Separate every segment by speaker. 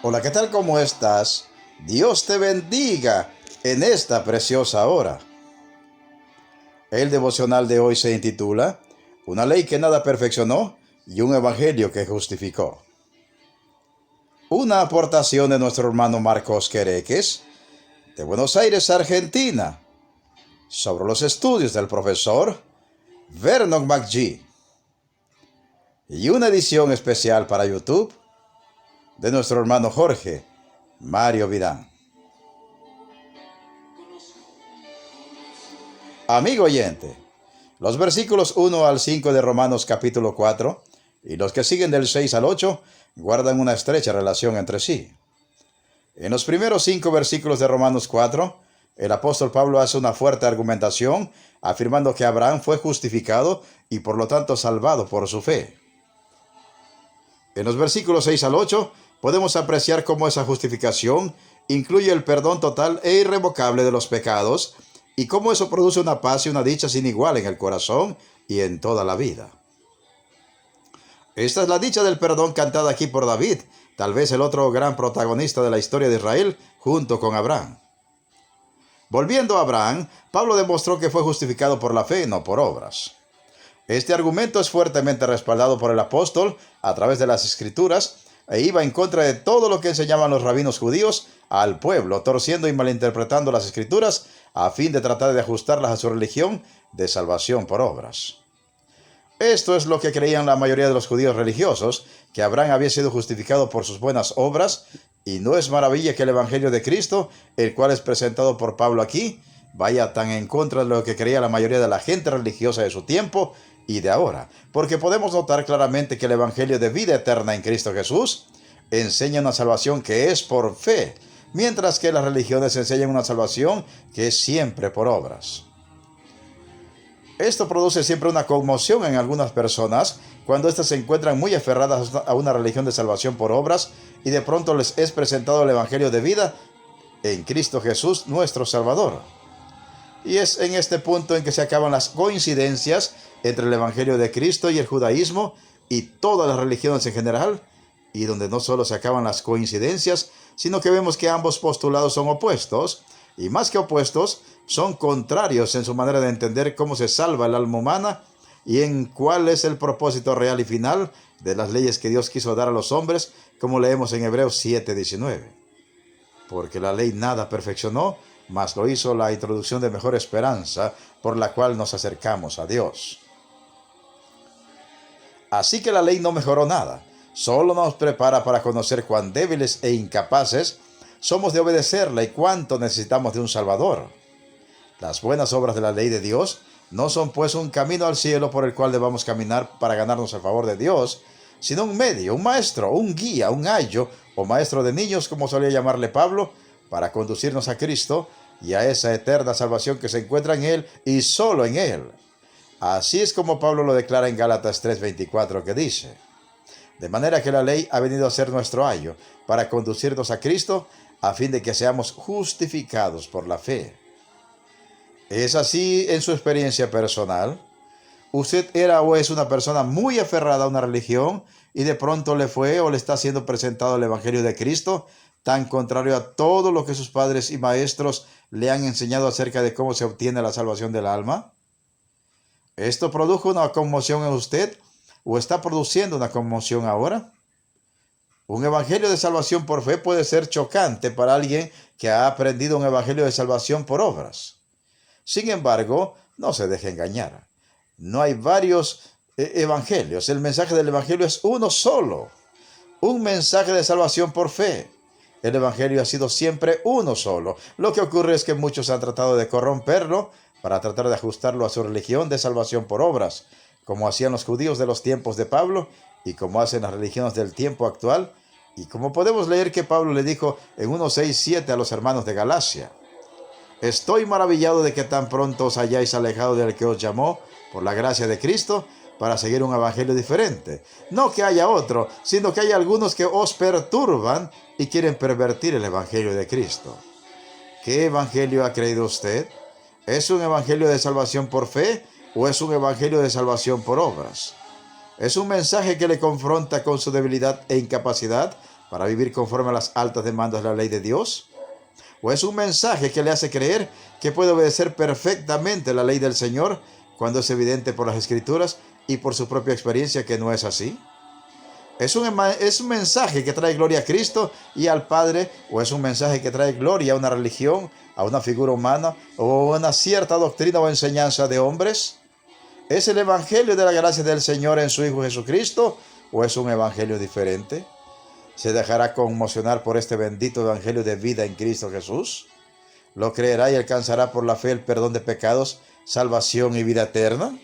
Speaker 1: Hola, ¿qué tal? ¿Cómo estás? Dios te bendiga en esta preciosa hora. El devocional de hoy se intitula Una ley que nada perfeccionó y un evangelio que justificó. Una aportación de nuestro hermano Marcos Quereques, de Buenos Aires, Argentina, sobre los estudios del profesor Vernon McGee. Y una edición especial para YouTube de nuestro hermano Jorge Mario Vidán. Amigo oyente, los versículos 1 al 5 de Romanos capítulo 4 y los que siguen del 6 al 8 guardan una estrecha relación entre sí. En los primeros 5 versículos de Romanos 4, el apóstol Pablo hace una fuerte argumentación afirmando que Abraham fue justificado y por lo tanto salvado por su fe. En los versículos 6 al 8 podemos apreciar cómo esa justificación incluye el perdón total e irrevocable de los pecados y cómo eso produce una paz y una dicha sin igual en el corazón y en toda la vida. Esta es la dicha del perdón cantada aquí por David, tal vez el otro gran protagonista de la historia de Israel, junto con Abraham. Volviendo a Abraham, Pablo demostró que fue justificado por la fe, no por obras. Este argumento es fuertemente respaldado por el apóstol a través de las Escrituras e iba en contra de todo lo que enseñaban los rabinos judíos al pueblo, torciendo y malinterpretando las Escrituras a fin de tratar de ajustarlas a su religión de salvación por obras. Esto es lo que creían la mayoría de los judíos religiosos, que Abraham había sido justificado por sus buenas obras, y no es maravilla que el Evangelio de Cristo, el cual es presentado por Pablo aquí, vaya tan en contra de lo que creía la mayoría de la gente religiosa de su tiempo y de ahora, porque podemos notar claramente que el Evangelio de vida eterna en Cristo Jesús enseña una salvación que es por fe, mientras que las religiones enseñan una salvación que es siempre por obras. Esto produce siempre una conmoción en algunas personas cuando éstas se encuentran muy aferradas a una religión de salvación por obras y de pronto les es presentado el Evangelio de vida en Cristo Jesús, nuestro Salvador. Y es en este punto en que se acaban las coincidencias entre el Evangelio de Cristo y el judaísmo y todas las religiones en general, y donde no solo se acaban las coincidencias, sino que vemos que ambos postulados son opuestos, y más que opuestos, son contrarios en su manera de entender cómo se salva el alma humana y en cuál es el propósito real y final de las leyes que Dios quiso dar a los hombres, como leemos en Hebreos 7:19. Porque la ley nada perfeccionó, mas lo hizo la introducción de mejor esperanza, por la cual nos acercamos a Dios. Así que la ley no mejoró nada, solo nos prepara para conocer cuán débiles e incapaces somos de obedecerla y cuánto necesitamos de un Salvador. Las buenas obras de la ley de Dios no son pues un camino al cielo por el cual debamos caminar para ganarnos el favor de Dios, sino un medio, un maestro, un guía, un ayo o maestro de niños, como solía llamarle Pablo, para conducirnos a Cristo y a esa eterna salvación que se encuentra en Él y solo en Él. Así es como Pablo lo declara en Gálatas 3:24, que dice: de manera que la ley ha venido a ser nuestro ayo para conducirnos a Cristo a fin de que seamos justificados por la fe. ¿Es así en su experiencia personal? ¿Usted era o es una persona muy aferrada a una religión y de pronto le fue o le está siendo presentado el Evangelio de Cristo, tan contrario a todo lo que sus padres y maestros le han enseñado acerca de cómo se obtiene la salvación del alma? ¿Esto produjo una conmoción en usted o está produciendo una conmoción ahora? Un evangelio de salvación por fe puede ser chocante para alguien que ha aprendido un evangelio de salvación por obras. Sin embargo, no se deje engañar. No hay varios evangelios. El mensaje del evangelio es uno solo. Un mensaje de salvación por fe. El evangelio ha sido siempre uno solo. Lo que ocurre es que muchos han tratado de corromperlo para tratar de ajustarlo a su religión de salvación por obras, como hacían los judíos de los tiempos de Pablo y como hacen las religiones del tiempo actual, y como podemos leer que Pablo le dijo en 1:6-7 a los hermanos de Galacia: estoy maravillado de que tan pronto os hayáis alejado del que os llamó por la gracia de Cristo para seguir un evangelio diferente. No que haya otro, sino que hay algunos que os perturban y quieren pervertir el evangelio de Cristo. ¿Qué evangelio ha creído usted? ¿Es un evangelio de salvación por fe o es un evangelio de salvación por obras? ¿Es un mensaje que le confronta con su debilidad e incapacidad para vivir conforme a las altas demandas de la ley de Dios? ¿O es un mensaje que le hace creer que puede obedecer perfectamente la ley del Señor cuando es evidente por las Escrituras y por su propia experiencia que no es así? ¿Es un mensaje que trae gloria a Cristo y al Padre? ¿O es un mensaje que trae gloria a una religión, a una figura humana o a una cierta doctrina o enseñanza de hombres? ¿Es el evangelio de la gracia del Señor en su Hijo Jesucristo o es un evangelio diferente? ¿Se dejará conmocionar por este bendito evangelio de vida en Cristo Jesús? ¿Lo creerá y alcanzará por la fe el perdón de pecados, salvación y vida eterna?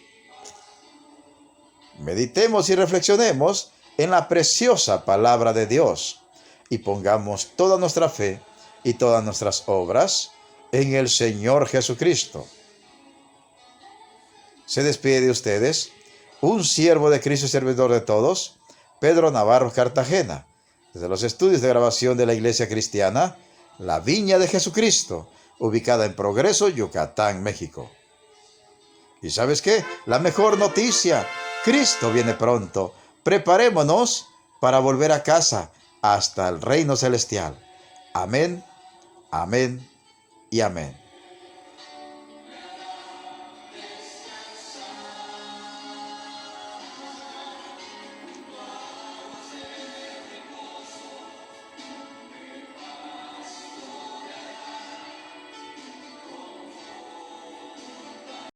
Speaker 1: Meditemos y reflexionemos en la preciosa palabra de Dios y pongamos toda nuestra fe y todas nuestras obras en el Señor Jesucristo. Se despide de ustedes un siervo de Cristo y servidor de todos, Pedro Navarro Cartagena, desde los estudios de grabación de la Iglesia Cristiana, La Viña de Jesucristo, ubicada en Progreso, Yucatán, México. ¿Y sabes qué? La mejor noticia: Cristo viene pronto. Preparémonos para volver a casa hasta el reino celestial. Amén, amén y amén.